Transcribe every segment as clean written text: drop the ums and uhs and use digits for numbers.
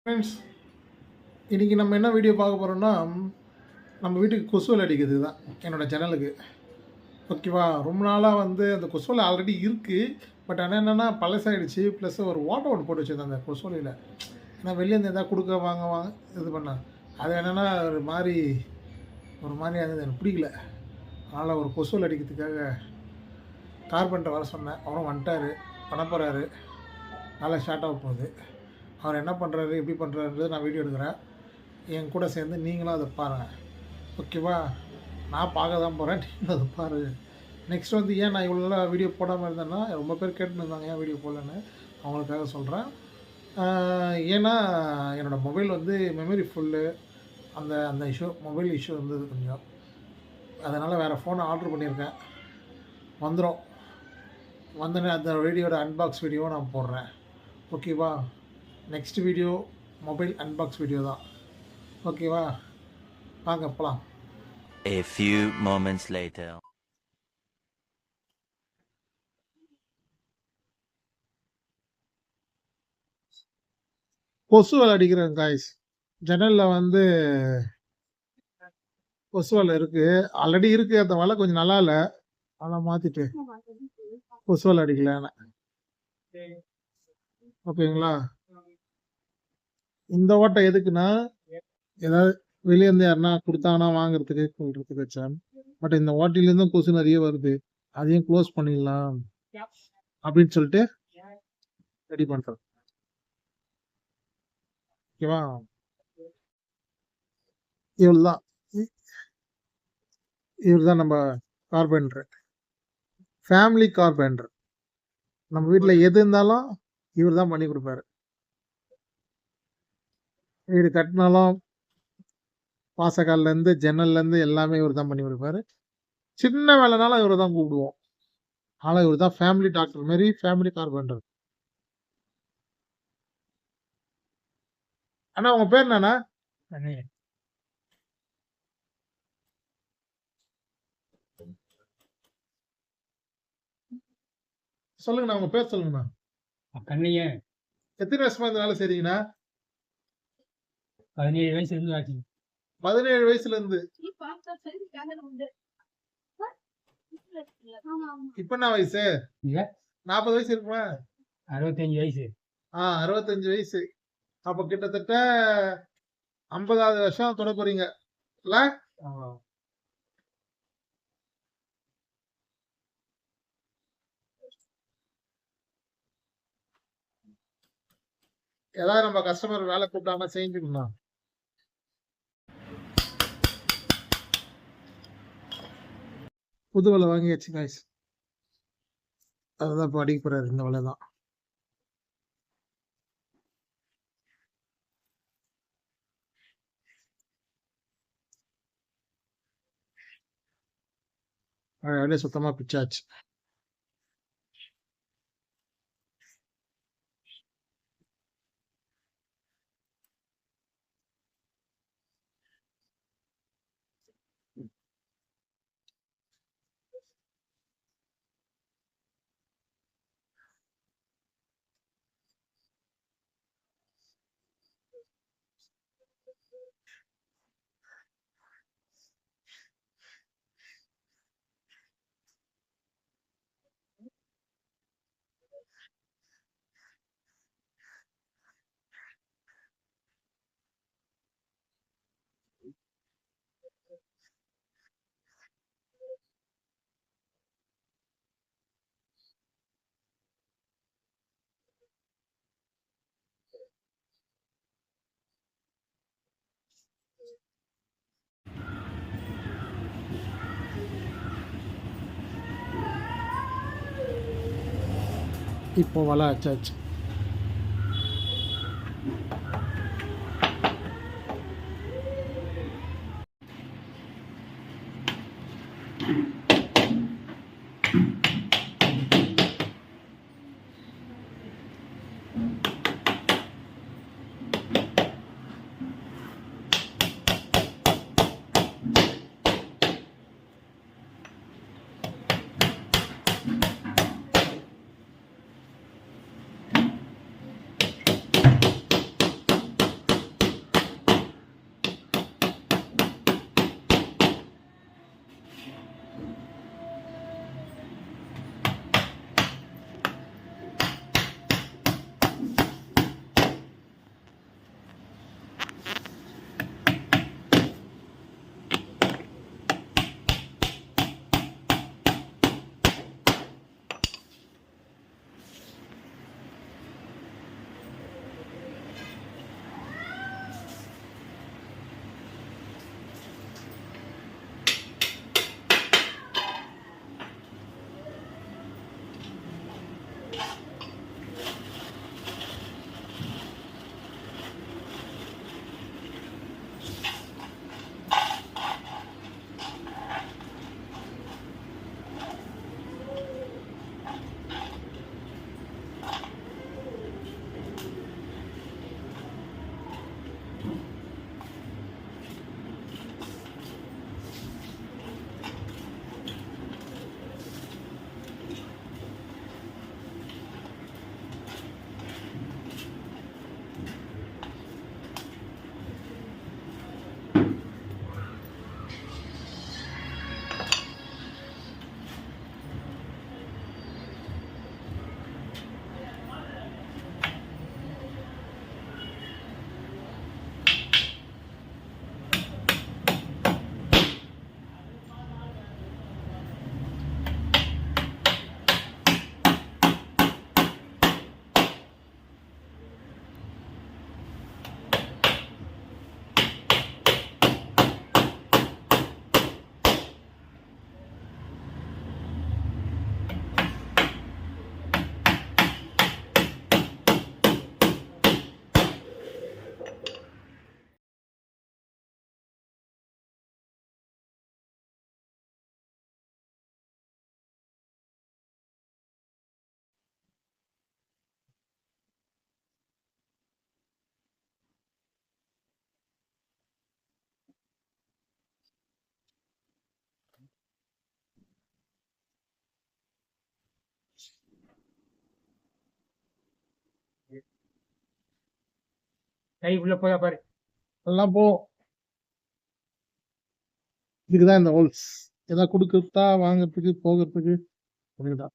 Friends, இன்றைக்கி நம்ம என்ன வீடியோ பார்க்க போகிறோம்னா, நம்ம வீட்டுக்கு கொசுவல் அடிக்கிறது தான் என்னோடய ஜன்னலுக்கு. ஓகேவா? ரொம்ப நாளாக அந்த கொசுவலை ஆல்ரெடி இருக்குது. பட் ஆனால் என்னென்னா பழசாயிடுச்சு. ப்ளஸ் ஒரு ஓட்டை ஒன்று போட்டு வச்சுருந்தேன் அந்த கொசுவலையில். ஏன்னா வெளியேருந்து எதாவது கொடுக்க வாங்க இது பண்ணேன். அது என்னென்னா ஒரு மாதிரியாக இருந்தது, எனக்கு பிடிக்கல. அதனால் ஒரு கொசுவல் அடிக்கிறதுக்காக கார்பெண்டர் வர சொன்னேன். அவரும் வந்துட்டார், பண்ண போகிறாரு. நல்லா ஷார்ட் ஆக போகுது. அவர் என்ன பண்ணுறாரு, எப்படி பண்ணுறாருன்றது நான் வீடியோ எடுக்கிறேன். என் கூட சேர்ந்து நீங்களும் அதை பாருங்கள். ஓகேவா? நான் பார்க்க தான் போகிறேன், நீங்களும் அதை பாருங்கள். நெக்ஸ்ட் ஏன் நான் இவ்வளோ நாளாக வீடியோ போடாமல் இருந்தேன்னா, ரொம்ப பேர் கேட்டுருந்தாங்க ஏன் வீடியோ போடலன்னு. அவங்களுக்காக சொல்கிறேன். ஏன்னா என்னோடய மொபைல் மெமரி ஃபுல்லு, அந்த அந்த மொபைல் இஷ்யூ இருந்தது கொஞ்சம். அதனால் வேறு ஃபோனை ஆர்டர் பண்ணியிருக்கேன். வந்துடும். வந்தோடனே அந்த வீடியோட அன்பாக்ஸ் வீடியோவை நான் போடுறேன். ஓகேவா? Next video mobile unbox video தான். ஓகேவா? வாங்க போகலாம். A few moments later. கொசு வலை அடிக்கிறேன் காய்ஸ். ஜன்னலில் கொசு வலை இருக்குது, ஆல்ரெடி இருக்குது. அந்த வலை கொஞ்சம் நல்லா இல்லை, அதெல்லாம் மாற்றிட்டு கொசு வலை அடிக்கலான்னு. ஓகேங்களா? இந்த ஓட்டை எதுக்குன்னா, ஏதாவது வெளியேருந்து யாருன்னா கொடுத்தாங்கன்னா வாங்குறதுக்கு சொல்கிறதுக்கு வச்சேன். பட் இந்த ஓட்டையிலேருந்தும் கொசு நிறைய வருது, அதையும் க்ளோஸ் பண்ணிடலாம் அப்படின்னு சொல்லிட்டு ரெடி பண்ணுறேன். ஓகேவா? இவ்வளோதான். இவர் தான் நம்ம கார்பெண்டர், ஃபேமிலி கார்பெண்டர். நம்ம வீட்டில் எது இருந்தாலும் இவர் தான் பண்ணி கொடுப்பாரு. வீடு கட்டினாலும் வாசக்கால்லேருந்து ஜன்னல்லேருந்து எல்லாமே இவர் தான் பண்ணி கொடுப்பாரு. சின்ன வேலைனாலும் இவரை தான் கூப்பிடுவோம். ஆனால் இவர் தான் ஃபேமிலி டாக்டர் மாரி, ஃபேமிலி கார்பெண்டர். அண்ணா உங்கள் பேர் என்னண்ணா? சொல்லுங்கண்ணா, உங்கள் பேர் சொல்லுங்கண்ணா. கண்ணையன். எத்தனை வருஷமா இந்த வேலை செய்றீங்கண்ணா? 17 வயசுல இருந்து ஆச்சு. 17 வயசுல இருந்து. இப்ப என்ன வயசு? 40 வயசு இருக்குமா? 65 வயசு. 65 வயசு. அப்ப கிட்டத்தட்ட 50வது வருஷம் தொட போறீங்க இல்ல? ஏதாவது நம்ம கஸ்டமர் வேலை கூப்பிட்டாங்கன்னா செஞ்சுக்கணும். புது வலை வாங்கியாச்சு காய்ஸ். அதுதான் இப்போ அடிக்க போறாரு. இந்த வலை தான். அப்படியே சுத்தமா பிச்சாச்சு. இப்போ வலை ஆச்சாச்சு. கை உள்ள போதா பாரு. எல்லாம் போ. இதுக்கு தான் இந்த ஹோல்ஸ். ஏதாவது கொடுக்கறதா வாங்குறதுக்கு போகிறதுக்கு இதுதான்.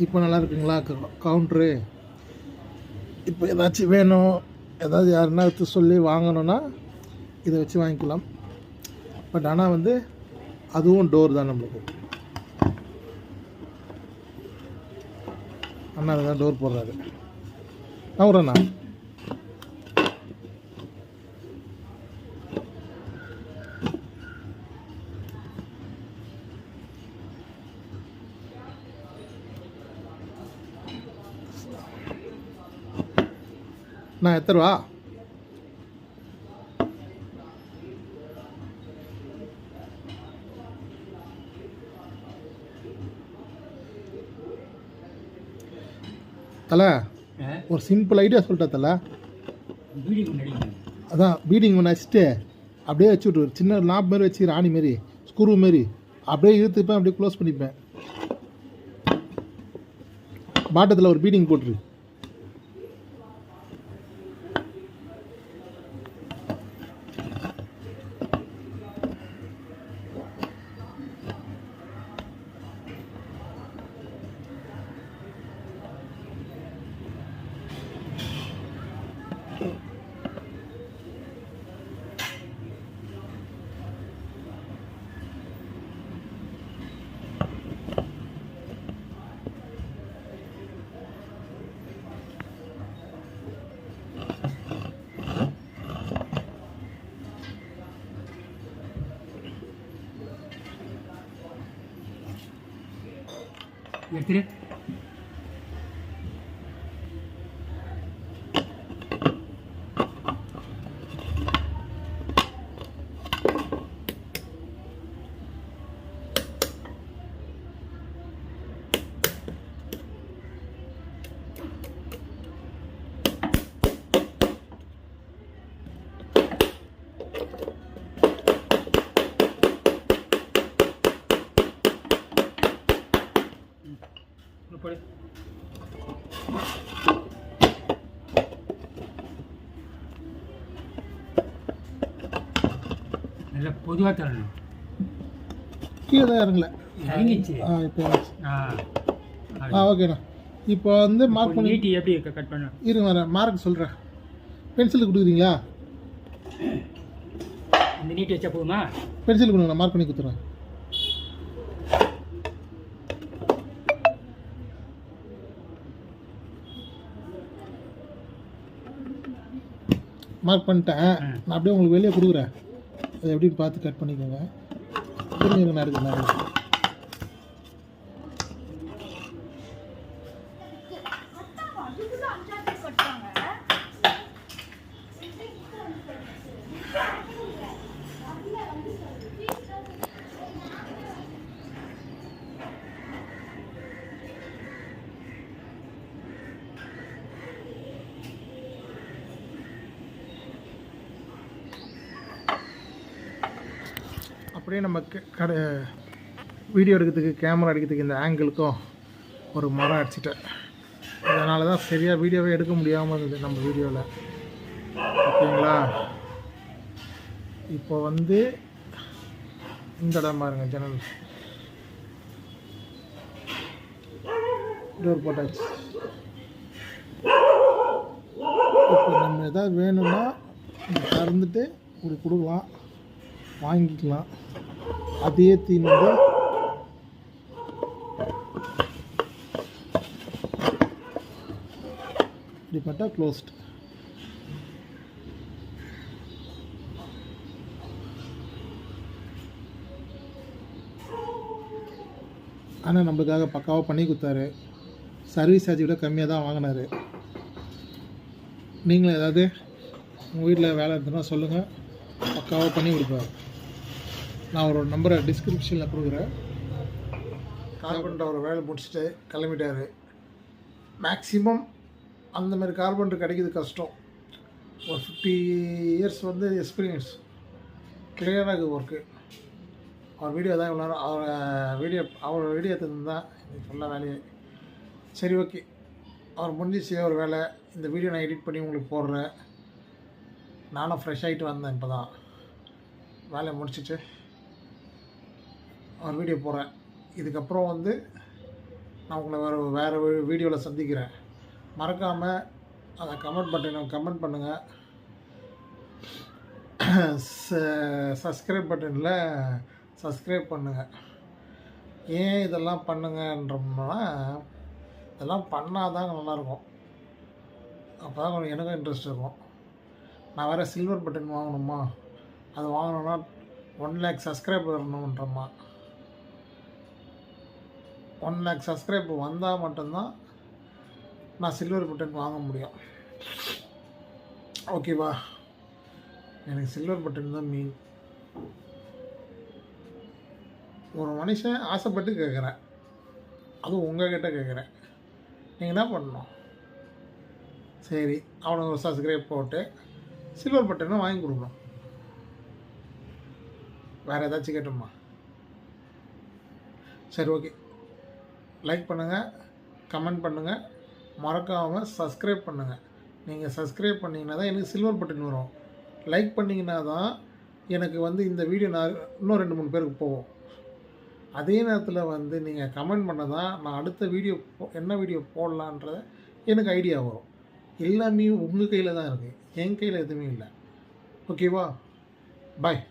இப்போ நல்லா இருக்குங்களா கவுண்ட்ரு? இப்போ ஏதாச்சும் வேணும், ஏதாவது யாருன்னா எடுத்து சொல்லி வாங்கணும்னா இதை வச்சு வாங்கிக்கலாம். பட் ஆனால் வந்து அதுவும் டோர் தான் நம்மளுக்கு. அண்ணா அதுதான் டோர் போடுறாரு. நவுறண்ணா. நான் எத்தனை ரூபா? தலை ஒரு சிம்பிள் ஐடியா சொல்லிட்டேன் தலை. பீடிங் நடிக்கணும். அதான் பீடிங் ஒன்று வச்சுட்டு அப்படியே வச்சு விட்டு சின்ன நாப் மாரி வச்சு ராணி மாரி ஸ்க்ரூ மாரி அப்படியே இழுத்துப்பேன், அப்படியே க்ளோஸ் பண்ணிப்பேன். பாட்டத்தில் ஒரு பீடிங் போட்டுரு. எடுத்துரு. உள்ள போடு. நல்லா பொதுவாக தரணும். கீழே தான் இறங்கல. இறங்கிச்சு. இப்போ ஆ ஓகேண்ணா. இப்போ வந்து மார்க் பண்ணி நீட்டி எப்படி கட் பண்ண? இருங்க வரேன், மார்க் சொல்கிறேன். பென்சில் கொடுக்குறீங்களா? இந்த நீட்டி வச்சா போதுமா? பென்சில் கொடுங்க, நான் மார்க் பண்ணி கொடுத்துட்றேன். மார்க் பண்ணிட்டேன். நான் அப்படியே உங்களுக்கு வெளியே கொடுக்குறேன், அதை எப்படின்னு பார்த்து கட் பண்ணிக்கோங்க. புரிஞ்சுங்க, நான் இருக்கு. அப்படியே நம்ம வீடியோ எடுக்கிறதுக்கு கேமரா எடுக்கிறதுக்கு இந்த ஆங்கிளுக்கும் ஒரு மரம் அடிச்சிட்டேன். அதனால தான் சரியாக வீடியோவே எடுக்க முடியாமல் இருந்தது நம்ம வீடியோவில். ஓகேங்களா? இப்போ வந்து இந்த இடம் பாருங்க, ஜன்னல் டோர் போட்டாச்சு. இப்போ நம்ம எதாவது வேணும்னா திறந்துட்டு இப்படி கொடுக்கலாம், வாங்கிக்கலாம். அதே தீம் வந்து இப்படிப்பட்ட க்ளோஸ்ட். ஆனால் நம்மளுக்காக பக்காவாக பண்ணி கொடுத்தாரு. சர்வீஸ் சார்ஜ் விட கம்மியாக தான் வாங்கினார். நீங்களும் ஏதாவது உங்கள் வீட்டில் வேலை இருந்ததுன்னா சொல்லுங்கள், பக்காவாக பண்ணி கொடுப்பாரு. நான் ஒரு நம்பரை டிஸ்கிரிப்ஷனில் கொடுக்குறேன். கார்பெண்டர் அவர் வேலை முடிச்சுட்டு கிளம்பிட்டார். மேக்ஸிமம் அந்தமாதிரி கார்பெண்டர் கிடைக்கிது கஷ்டம். ஒரு 50 இயர்ஸ் வந்து எக்ஸ்பீரியன்ஸ், கிளியராக இருக்குது ஒர்க்கு. அவர் வீடியோ தான் இவ்வளோ நேரம் அவர் வீடியோ எடுத்துருந்தா எனக்கு சொல்ல வேலையே. சரி ஓகே, அவர் முடிஞ்சிச்சு ஒரு வேலை. இந்த வீடியோ நான் எடிட் பண்ணி உங்களுக்கு போடுறேன். நானும் ஃப்ரெஷ் ஆகிட்டு வந்தேன், இப்போ தான் வேலையை முடிச்சிட்டு ஒரு வீடியோ போடுறேன். இதுக்கப்புறம் வந்து நான் உங்களை வேறு வீடியோவில் சந்திக்கிறேன். மறக்காமல் அதை கமெண்ட் பண்ணுங்கள். சப்ஸ்கிரைப் பட்டனில் சப்ஸ்கிரைப் பண்ணுங்கள். ஏன் இதெல்லாம் பண்ணுங்கன்றோம்னா, இதெல்லாம் பண்ணால் தான் நல்லாயிருக்கும். அப்போ தான் கொஞ்சம் எனக்கும் இன்ட்ரெஸ்ட் இருக்கும். நான் வேறு சில்வர் பட்டன் வாங்கணுமா, அது வாங்கணுன்னா 1 lakh சப்ஸ்கிரைப் வரணுன்றம்மா. 1 lakh சப்ஸ்கிரைப் வந்தால் மட்டும்தான் நான் சில்வர் பட்டன் வாங்க முடியும். ஓகேவா? எனக்கு சில்வர் பட்டன் தான் மெயின். ஒரு மனுஷன் ஆசைப்பட்டு கேட்குறேன், அதுவும் உங்கள்கிட்ட கேட்குறேன். நீங்கள் என்ன பண்ணணும்? சரி, அவனுக்கு ஒரு சப்ஸ்கிரைப் போட்டு சில்வர் பட்டனை வாங்கி கொடுக்கணும். வேறு ஏதாச்சும் கேட்டோமா? சரி ஓகே, லைக் பண்ணுங்கள், கமெண்ட் பண்ணுங்கள், மறக்காமல் சப்ஸ்கிரைப் பண்ணுங்கள். நீங்கள் சப்ஸ்கிரைப் பண்ணிங்கன்னா தான் எனக்கு சில்வர் பட்டன் வரும். லைக் பண்ணிங்கன்னா தான் எனக்கு வந்து இந்த வீடியோ நான் இன்னும் 2-3 பேருக்கு போகும். அதே நேரத்தில் வந்து நீங்கள் கமெண்ட் பண்ண தான் நான் அடுத்த வீடியோ என்ன வீடியோ போடலான்றத எனக்கு ஐடியா வரும். எல்லாமே உங்கள் கையில் தான் இருக்குது, என் கையில் எதுவுமே இல்லை. ஓகேவா? பாய்.